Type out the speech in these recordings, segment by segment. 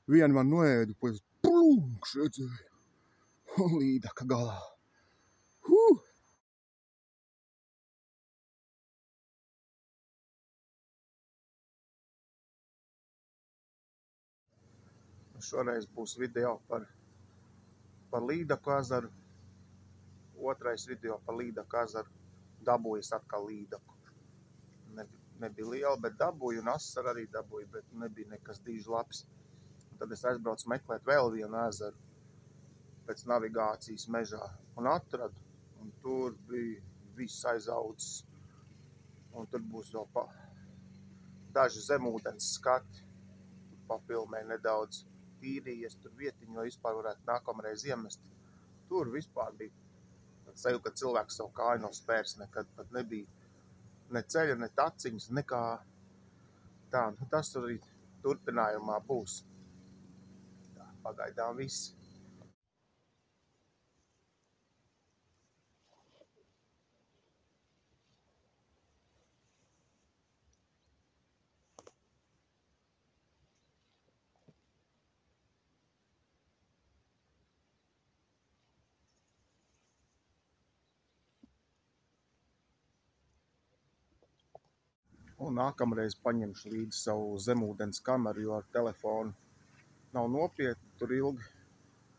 Vienu man noēdu, pēc plūnkš redzēju. Un līdaka galā. Šoreiz būs video par Līdaku ezeru. Otrais video par Līdaku ezeru. Dabūjas atkal Līdaku. Nebija liela, bet dabūju, un asaru arī dabūju, bet nebija nekas dīži labs. Un tad es aizbraucu meklēt vēl vienu ezeru pēc navigācijas mežā un atradu. Un tur bija viss aizaudzis. Un tur būs vēl daži zemūdens skati. Papilmēju nedaudz tīrījies tur vietiņu, lai vispār varētu nākamreiz iemest. Tur vispār bija seju, ka cilvēks savu kāju nav spērs, nekad pat nebija ne ceļa, ne taciņas, nekā tā. Nu, tas arī turpinājumā būs. Tā, pagaidām viss. Un nākamreiz paņemšu līdzi savu zemūdens kameru, jo ar telefonu nav nopietni tur ilgi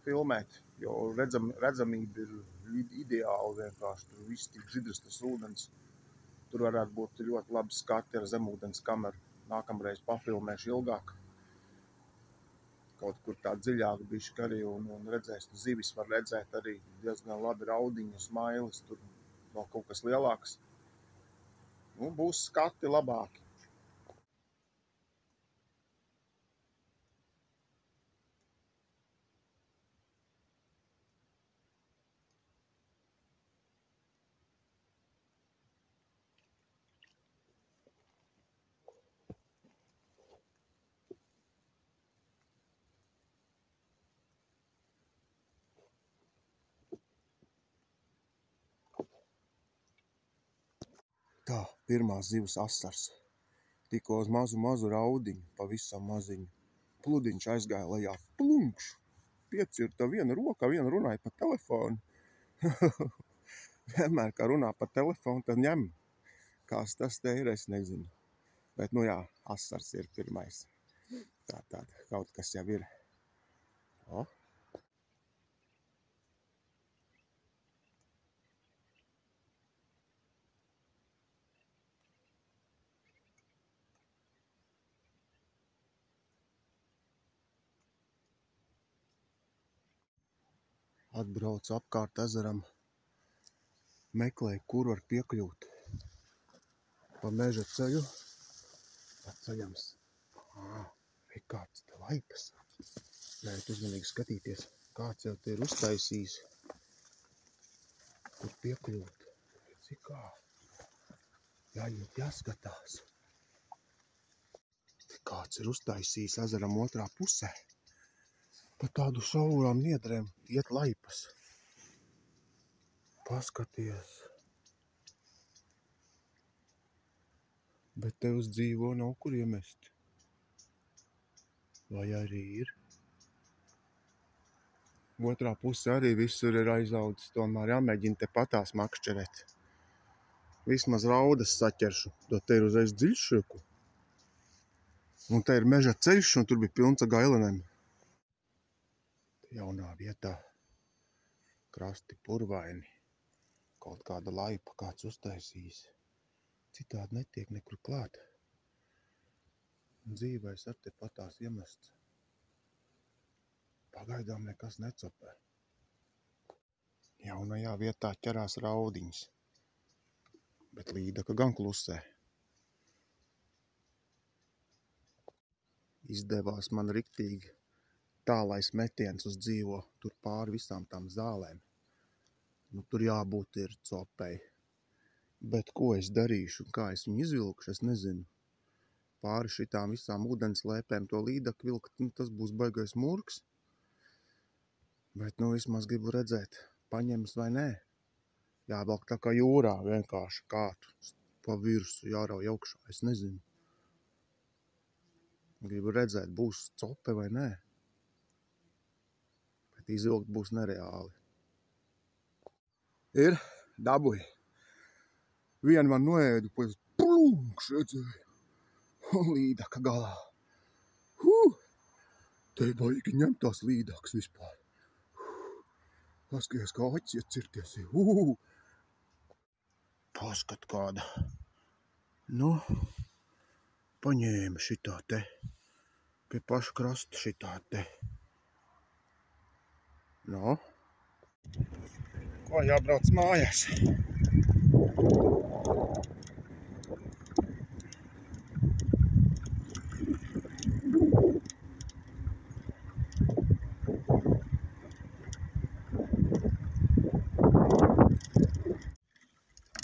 filmēt, jo redzamība ir ideāli vienkārši. Tur viss tik dzidrs tas ūdens. Tur varētu būt ļoti labi skati ar zemūdens kameru. Nākamreiz pafilmēšu ilgāk. Kaut kur tā dziļāk bišķi arī un redzēs, tu zivis var redzēt arī diezgan labi raudiņus, mailes, tur vēl kaut kas lielāks. Nu, būs skati labāki. Tā, pirmās zivs asars. Tikko uz mazu raudiņu, pavisam maziņu. Pludiņš aizgāja lejā, plunkš. Piecirta viena roka, viena runāja pa telefonu. Vienmēr, kā runā pa telefonu, tad ņem. Kāds tas te ir, es nezinu. Bet, nu jā, asars ir pirmais. Tā, kaut kas jau ir. O. Atbraucu apkārt ezeram, meklēju, kur var piekļūt pa meža ceļu. Ceļams. Ir kāds te laipas. Jāiet uzmanīgi skatīties, kāds jau te ir uztaisījis, kur piekļūt. Cik kā? Jāiet, jāskatās. Kāds ir uztaisījis ezeram otrā pusē. Pa tādu šaurām niedrēm iet laipas. Paskaties. Bet te uz dzīvo nav kur iemest. Vai arī ir? Otrā pusē arī visur ir aizaudzis. Tomēr jāmēģina te patās makšķerēt. Vismaz raudas saķeršu. To te ir uzreiz dziļš šuku. Un te ir meža ceļš, un tur bija pilns ar gailenēm. Jaunā vietā. Krasti purvaini. Kaut kāda laipa kāds uztaisījis. Citādi netiek nekur klāt. Dzīvais ar te patās iemests. Pagaidām nekas necopē. Jaunajā vietā ķerās raudiņas. Bet Līdaka gan klusē. Izdevās man riktīgi tālais metiens uz dzīvo, tur pāri visām tām zālēm. Nu, tur jābūt ir copei. Bet ko es darīšu un kā es viņu izvilkšu, es nezinu. Pāri šitām visām ūdens lēpēm to Līdaku vilkt, nu, tas būs baigais murgs. Bet, nu, vismaz gribu redzēt, paņems vai nē. Jāvelk tā kā jūrā vienkārši kātu pa virsu, jārauj augšā, es nezinu. Gribu redzēt, būs cope vai nē. bet izvilkt būs nereāli. Ir dabūji. Vienu man noēdu, pēc plunks redzēju. Un līdaka galā. Te vajag ņemt tās līdakas vispār. Paskaties, kā acis iecirties. Paskat kāda. Nu, paņēma šitā te. Pie paša krasta šitā te. Nu. Ko jābrauc mājās?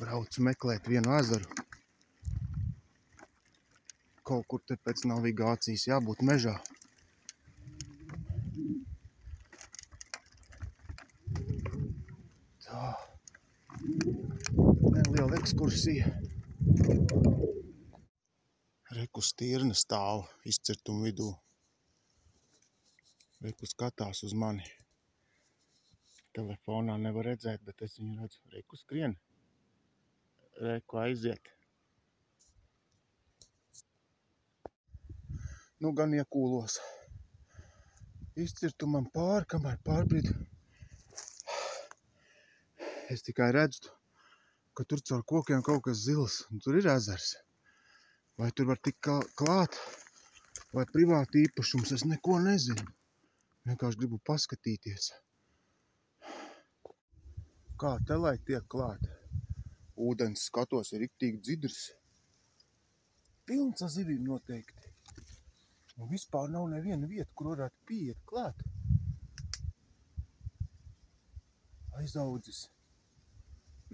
Braucu meklēt vienu ezeru. Kaut kur te pēc navigācijas jābūt mežā. Tā. Neliela ekskursija. Reku stirna stāv izcirtuma vidū. Reku skatās uz mani. Telefonā nevar redzēt, bet es viņu redzu. Reku skrien. Reku aiziet. Nu gan iekūlos. Izcirtumam pāri, kamēr pārbridu. Es tikai redzu, ka tur caur kokiem kaut kas zils. Un tur ir ezers. Vai tur var tikt klāt? Vai privāti īpašums? Es neko nezinu. Vienkārši gribu paskatīties. Kā te lai tiek klāt? Ūdens skatos ir riktīgi dzidrs. Pilns ar zivīm noteikti. Un vispār nav neviena vieta, kur varētu pieiet klāt. Aizaudzis.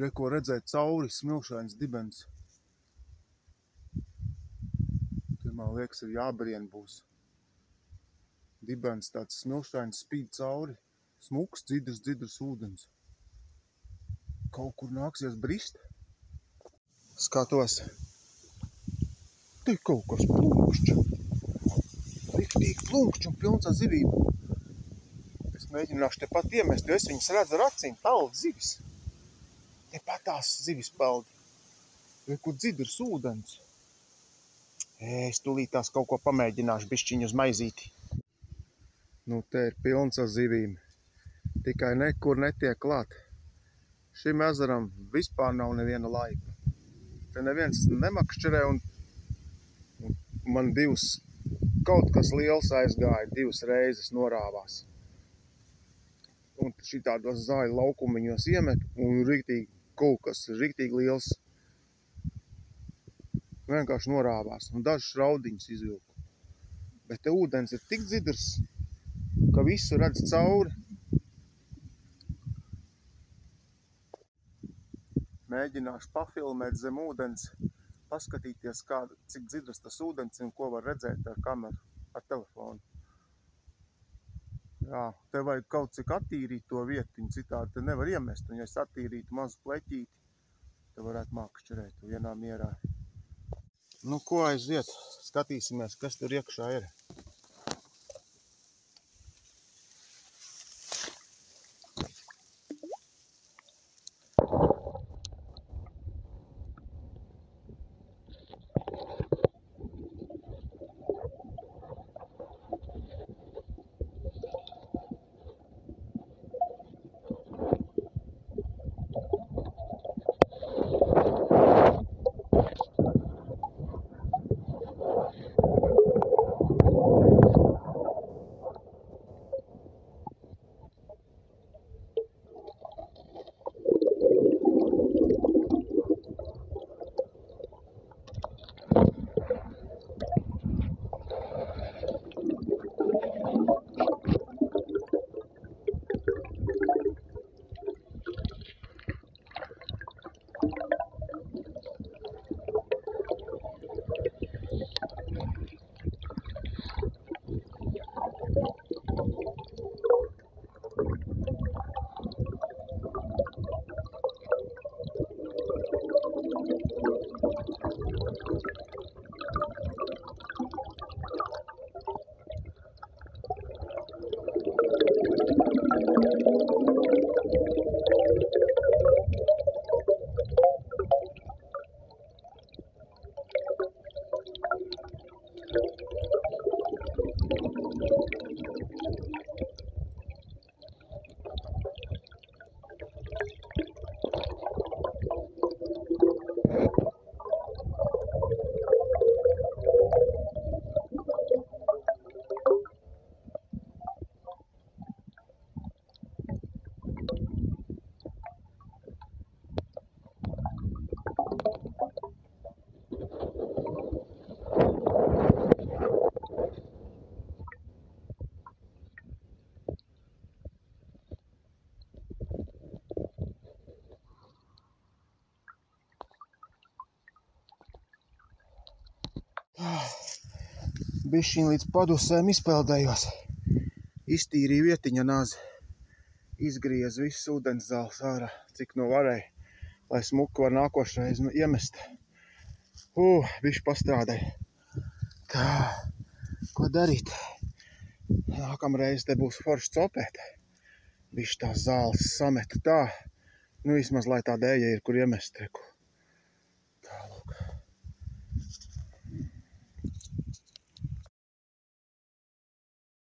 Reko redzēt cauri smilšains dibens. Tur, man liekas, ir jābrien būs. Dibens tāds smilšains spīd cauri. Smuks, dzidrs ūdens. Kaut kur nāksies brist. Skatos. Te kaut kas plunkšķi. Riktīgi plunkšķi un pilns ar zivīm. Es mēģināšu tepat iemest, jo es viņas redzu ar acīm. Peld zivis. Tepat tās zivis peld. Kur dzidrs ūdens. Es tūlītās kaut ko pamēģināšu bišķiņu uz maizīti. Nu, te ir pilns ar zivīm. Tikai nekur netiek klāt. Šim ezeram vispār nav neviena laipa. Te neviens nemakšķerē un man kaut kas liels aizgāja, 2 reizes norāvās. Un šitādos zāļu laukumiņos iemet un kaut kas riktīgi liels vienkārši norāvās un dažus raudiņus izvilku. Bet te ūdens ir tik dzidrs, ka visu redz cauri. Mēģināšu pafilmēt zem ūdens, paskatīties, cik dzidrs tas ūdens un ko var redzēt ar kameru, ar telefonu. Jā, te vajag kaut cik attīrīt to vietiņu, citādi te nevar iemest. Un ja es attīrītu mazu pleķīti, te varētu makšķerēt vienā mierā. Nu, ko aiziet? Skatīsimies, kas tur iekšā ir. Bišķiņ līdz padusēm izpeldējos. Iztīrīju vietiņa nazi. Izgriezu visus ūdens zāles ārā, cik nu varēju, lai smuku var nākošreiz iemest. Bišķi pastrādāju. Tā, ko darīt? Nākamreiz te būs forši copēt. Bišķi tās zāles sametu tā. Nu vismaz, lai tā dēja ir, kur iemest.